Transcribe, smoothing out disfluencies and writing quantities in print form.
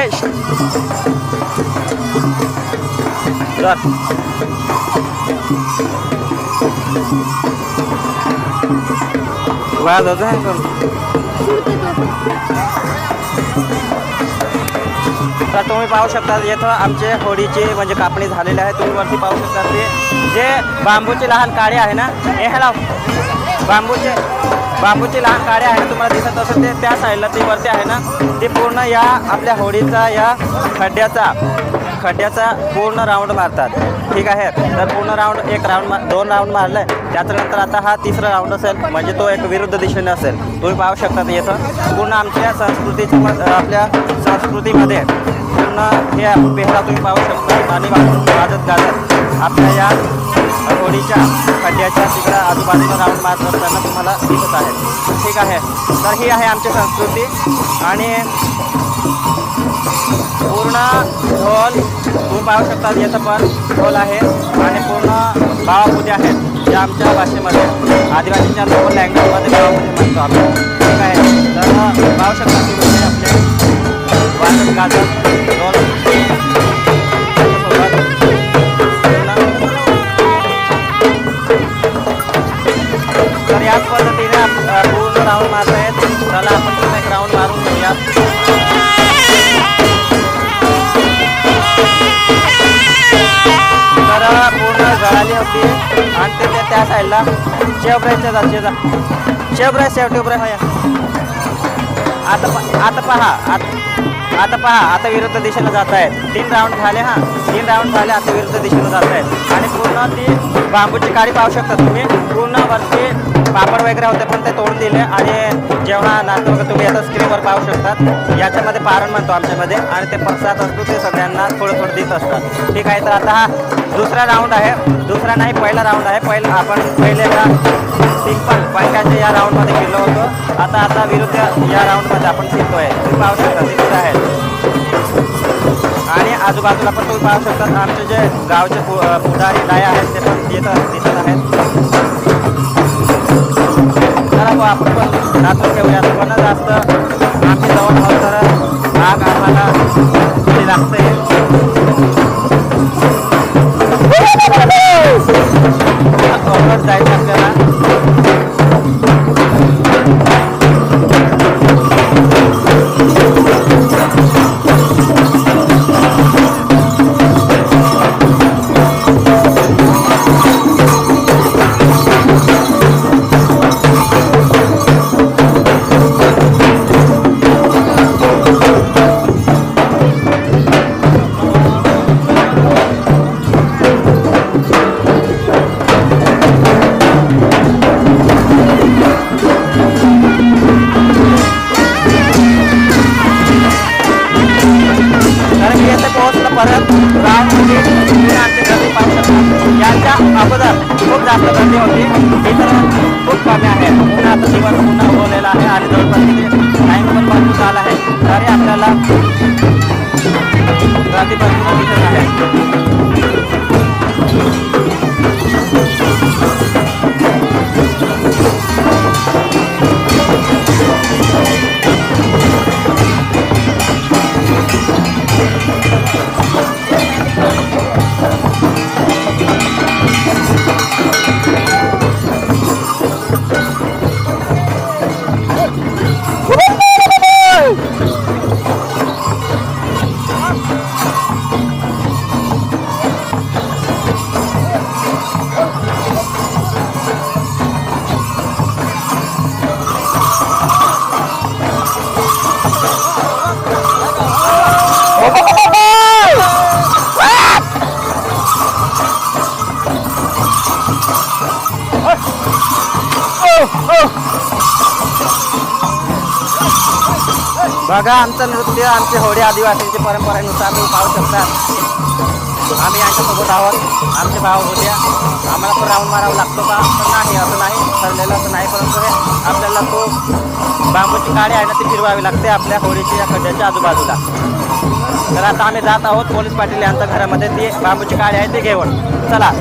महेश वाद होत आहे का? तर तुम्ही पाहू शकता इथं आमचे होडीची म्हणजे कापणी झालेली आहे. तुम्ही वरती पाहू शकता ते जे बांबूचे लहान काळे आहे ना, हे ह्याला बांबूचे लहान काळे आहे ना, तुम्हाला दिसत असेल ते त्या साईडला ती वरती आहे ना, ती पूर्ण या आपल्या होडीचा या खड्ड्याचा पूर्ण राऊंड मारतात. ठीक आहे. तर पूर्ण राऊंड एक राऊंड 2 राऊंड मारलं. त्याच्यानंतर आता हा तिसरा राऊंड असेल, म्हणजे तो एक विरुद्ध दिशेने असेल. तुम्ही पाहू शकता इथं पूर्ण आमच्या आपल्या संस्कृतीमध्ये पूर्ण हे पेहरा तुम्ही पाहू शकता. आणि वाजत गाजत आपल्या या होडीच्या खड्ड्याच्या तिकडं आजूबाजूला राऊंड मारत असताना तुम्हाला दिसत आहे. ठीक आहे. तर ही आहे आमची संस्कृती. आणि पूर्ण ढोल तुम्ही पाहू शकता इथं पण ढोल आहे आणि पूर्ण बावापुते आहेत ज्या आमच्या भाषेमध्ये आदिवासीच्या लोकल लँग्वेजमध्ये बावापुते म्हणतो आम्ही. ठीक आहे. तर पाहू शकता तुम्ही आपले वाजत गाजत ढोल तर याच पद्धतीने पूर्ण राऊंड मारत आहेत. चला आपण पूर्ण एक राऊंड मारून घेऊया. तर पूर्ण जळाली होती आणि ते त्या साईडला शेवटे आता पहा आता विरुद्ध दिशेला जात आहेत. 3 राऊंड झाले. 3 राऊंड झाले. आता विरुद्ध दिशेला जात आहेत आणि पूर्ण ती बांबूची काडी पाहू शकता तुम्ही. पूर्ण वरती पापड वगैरे होते पण ते तोडून दिले. आणि जेव्हा नाचतो वगैरे तुम्ही आता स्क्रीनवर पाहू शकतात. याच्यामध्ये पारण म्हणतो आमच्यामध्ये. आणि ते पक्षात असतो ते सगळ्यांना थोडं दिसत असतात. ठीक आहे. तर आता हा दुसरा राऊंड आहे. दुसरा नाही, पहिला राऊंड आहे. आपण पहिल्याला सिंपल पंख्याच्या या राऊंडमध्ये गेलो होतो. आता विरुद्ध या राऊंडमध्ये आपण फिरतोय. तुम्ही पाहू शकता तिथे आहेत. आणि आजूबाजूला पण तुम्ही पाहू शकता आमचे जे गावचे पुढारी काय आहेत ते पण दिसत आहेत. तर आपण पण नाचून ठेवूया. पण जास्त आम्ही जवळ आहोत तर आग आम्हाला लागते. जायचं आपल्याला. अगोदर खूप जास्त गर्दी होती. इतर खूप कमी आहे. पुन्हा आता दिवस पुन्हा उगवलेला आहे आणि जवळपास टाईम पण भरपूर आला आहे. तरी आपल्याला गर्दी भरपूर दिसत आहे. बघा आमचं नृत्य, आमची होडी आदिवासींची परंपरेनुसार तुम्ही पाहू शकता. आम्ही यांच्यासोबत आहोत. आमचे भाव होत्या. आम्हाला तो राऊंड मारावा लागतो का? तर नाही, असं नाही ठरलेलं असं नाही. परंतु हे आपल्याला तो बांबूची काडी आहे ना ती फिरवावी लागते आपल्या होडीच्या या खड्ड्याच्या आजूबाजूला. तर आता आम्ही जात आहोत पोलीस पाटील यांच्या घरामध्ये. ती बांबूची काडी आहे ती घेऊन. चला.